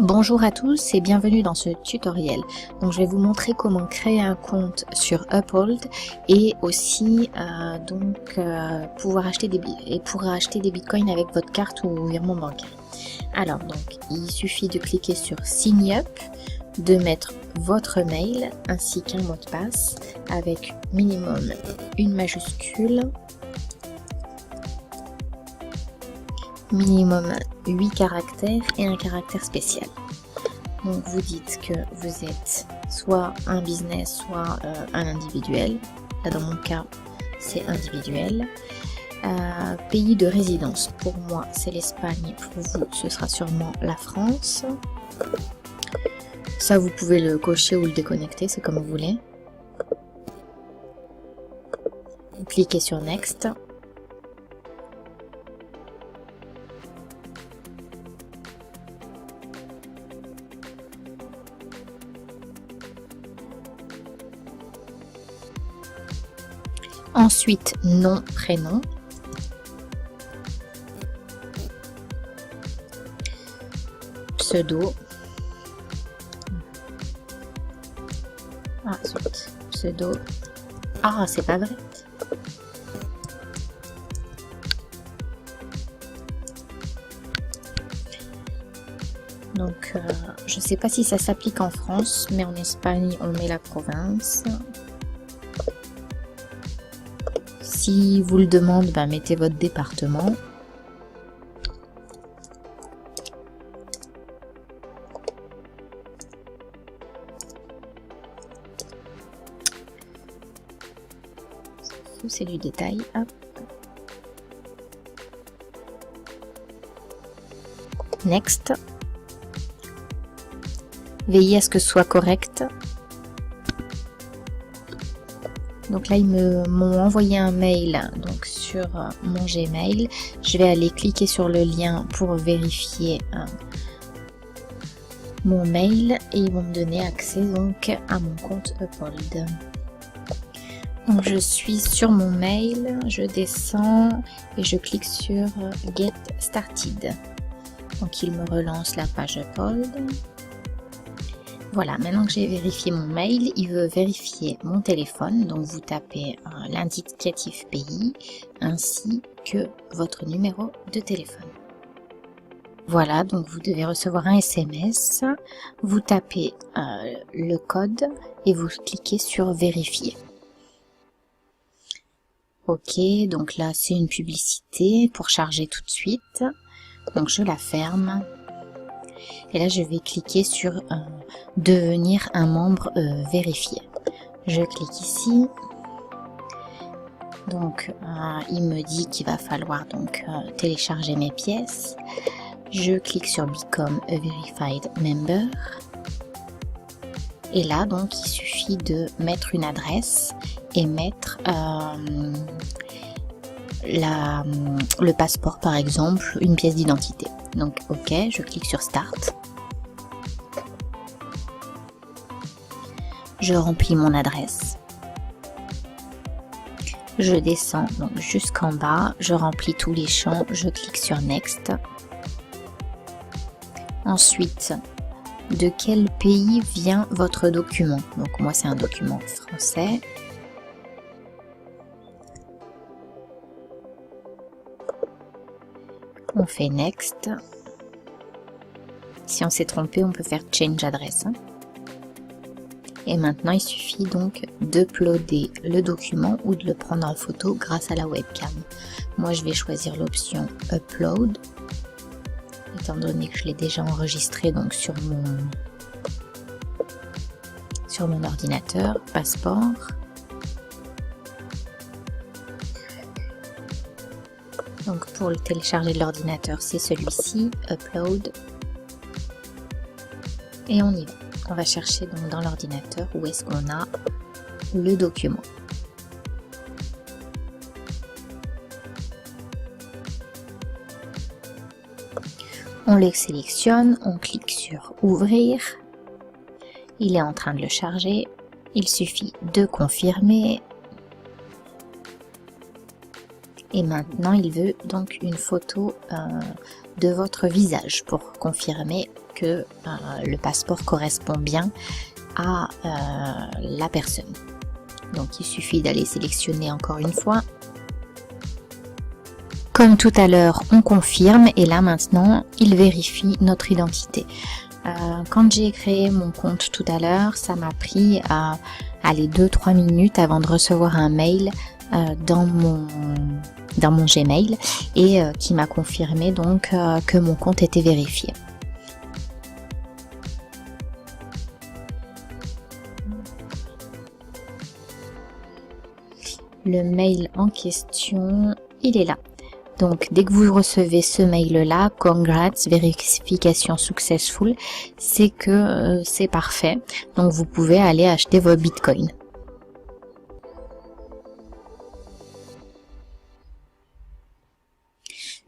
Bonjour à tous et bienvenue dans ce tutoriel. Donc je vais vous montrer comment créer un compte sur Uphold et aussi pouvoir acheter des bitcoins avec votre carte ou virement bancaire. Alors donc il suffit de cliquer sur Sign Up, de mettre votre mail ainsi qu'un mot de passe avec minimum une majuscule, minimum 8 caractères et un caractère spécial. Donc vous dites que vous êtes soit un business, soit un individuel. Là dans mon cas, c'est individuel. Pays de résidence, pour moi c'est l'Espagne, pour vous ce sera sûrement la France. Ça vous pouvez le cocher ou le déconnecter, c'est comme vous voulez. Vous cliquez sur Next. Ensuite, nom, prénom. Pseudo. Ah, zut. Pseudo. Ah, c'est pas vrai. Donc, je sais pas si ça s'applique en France, mais en Espagne, on met la province. Si vous le demande, mettez votre département. C'est du détail. Hop. Next. Veillez à ce que ce soit correct. Donc là, ils m'ont envoyé un mail donc sur mon Gmail. Je vais aller cliquer sur le lien pour vérifier mon mail et ils vont me donner accès donc à mon compte Uphold. Donc je suis sur mon mail, je descends et je clique sur Get Started. Donc il me relance la page Uphold. Voilà, maintenant que j'ai vérifié mon mail, il veut vérifier mon téléphone. Donc vous tapez l'indicatif pays ainsi que votre numéro de téléphone. Voilà, donc vous devez recevoir un SMS. Vous tapez le code et vous cliquez sur vérifier. Ok, donc là c'est une publicité pour charger tout de suite. Donc je la ferme. Et là je vais cliquer sur devenir un membre vérifié. Je clique ici. Donc il me dit qu'il va falloir donc télécharger mes pièces. Je clique sur Become a Verified Member. Et là donc il suffit de mettre une adresse et mettre le passeport par exemple, une pièce d'identité. Donc ok, je clique sur Start. Je remplis mon adresse. Je descends donc jusqu'en bas, je remplis tous les champs, je clique sur Next. Ensuite, de quel pays vient votre document? Donc moi c'est un document français. On fait Next. Si on s'est trompé, on peut faire Change Address. Et maintenant, il suffit donc d'uploader le document ou de le prendre en photo grâce à la webcam. Moi, je vais choisir l'option Upload, étant donné que je l'ai déjà enregistré donc sur mon ordinateur, passeport. Donc pour le télécharger de l'ordinateur, c'est celui-ci, Upload. Et on y va. On va chercher donc dans l'ordinateur où est-ce qu'on a le document. On le sélectionne, on clique sur Ouvrir. Il est en train de le charger. Il suffit de confirmer. Et maintenant, il veut donc une photo de votre visage pour confirmer que le passeport correspond bien à la personne. Donc il suffit d'aller sélectionner encore une fois. Comme tout à l'heure, on confirme et là maintenant, il vérifie notre identité. Quand j'ai créé mon compte tout à l'heure, ça m'a pris 2-3 minutes avant de recevoir un mail dans mon Gmail et qui m'a confirmé donc que mon compte était vérifié. Le mail en question, il est là. Donc, dès que vous recevez ce mail-là, congrats, vérification successful, c'est que c'est parfait. Donc, vous pouvez aller acheter vos bitcoins.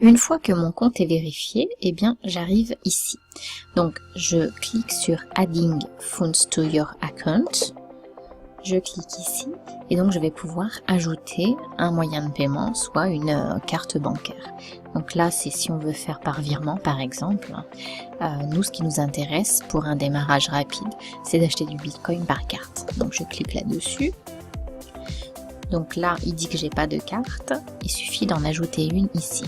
Une fois que mon compte est vérifié, eh bien, j'arrive ici. Donc, je clique sur Adding Funds to your account. Je clique ici et donc je vais pouvoir ajouter un moyen de paiement, soit une carte bancaire. Donc là, c'est si on veut faire par virement, par exemple. Nous, ce qui nous intéresse pour un démarrage rapide, c'est d'acheter du Bitcoin par carte. Donc je clique là-dessus. Donc là, il dit que j'ai pas de carte. Il suffit d'en ajouter une ici.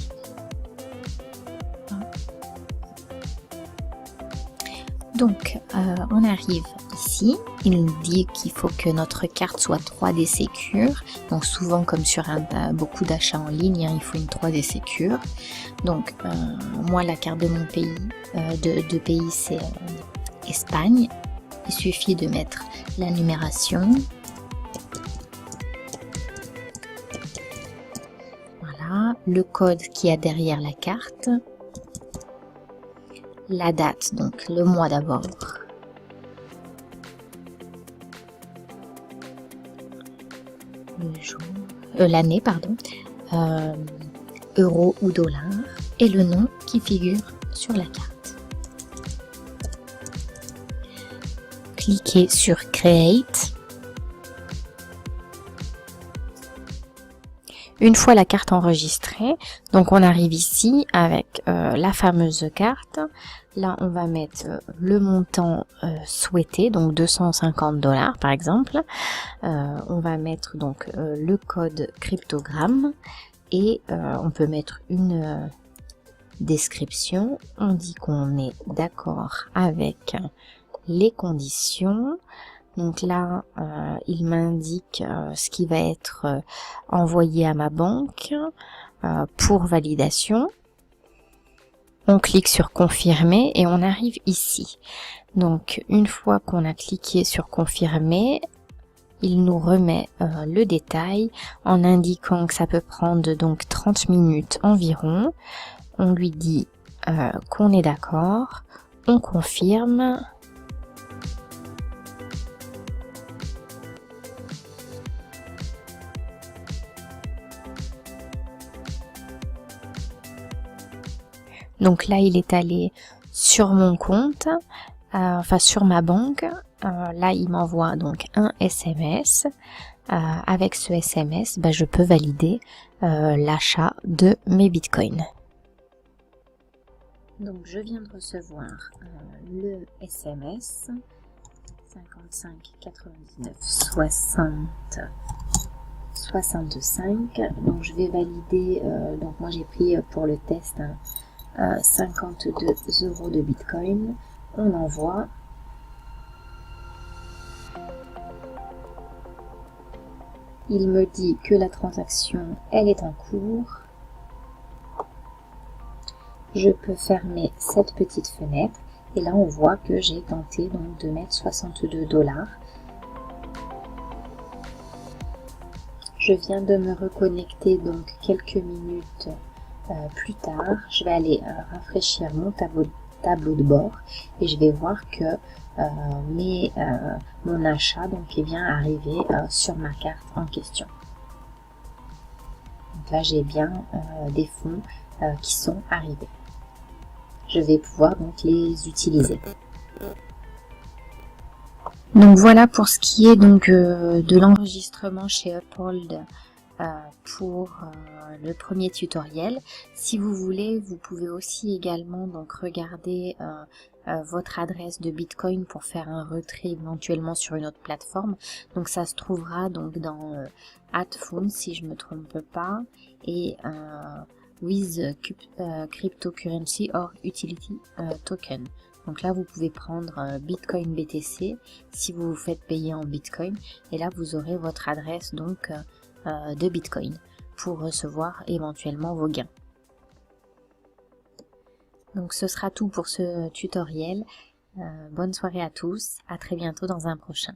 Donc, on arrive ici, il nous dit qu'il faut que notre carte soit 3D Secure. Donc souvent, comme sur beaucoup d'achats en ligne, il faut une 3D Secure. Donc, moi, la carte de mon pays, de pays, c'est Espagne. Il suffit de mettre la numération. Voilà, le code qu'il y a derrière la carte. La date, donc le mois d'abord. Le jour, l'année, pardon. Euro ou dollar. Et le nom qui figure sur la carte. Cliquez sur Create. Une fois la carte enregistrée, donc on arrive ici avec la fameuse carte. Là, on va mettre le montant souhaité, donc 250 $ par exemple. On va mettre donc le code cryptogramme et on peut mettre une description. On dit qu'on est d'accord avec les conditions. Donc là, il m'indique ce qui va être envoyé à ma banque pour validation. On clique sur confirmer et on arrive ici. Donc une fois qu'on a cliqué sur confirmer, il nous remet le détail en indiquant que ça peut prendre donc 30 minutes environ. On lui dit qu'on est d'accord, on confirme. Donc là, il est allé sur mon compte, enfin sur ma banque. Là, il m'envoie donc un SMS. Avec ce SMS, je peux valider l'achat de mes bitcoins. Donc je viens de recevoir le SMS 55 99 60 65. Donc je vais valider. Donc moi j'ai pris pour le test 52 € de bitcoin. On envoie. Il me dit que la transaction elle est en cours. Je peux fermer cette petite fenêtre et là on voit que j'ai tenté donc de mettre 62 $. Je viens de me reconnecter donc quelques minutes plus tard. Je vais aller rafraîchir mon tableau de bord et je vais voir que mon achat donc est bien arrivé sur ma carte en question. Donc là j'ai bien des fonds qui sont arrivés. Je vais pouvoir donc les utiliser. Donc voilà pour ce qui est donc de l'enregistrement chez Uphold pour le premier tutoriel. Si vous voulez, vous pouvez aussi également donc regarder votre adresse de Bitcoin pour faire un retrait éventuellement sur une autre plateforme. Donc ça se trouvera donc dans @funds si je me trompe pas, et with cryptocurrency or utility token. Donc là vous pouvez prendre Bitcoin BTC si vous vous faites payer en Bitcoin, et là vous aurez votre adresse donc de Bitcoin pour recevoir éventuellement vos gains. Donc ce sera tout pour ce tutoriel. Bonne soirée à tous, à très bientôt dans un prochain.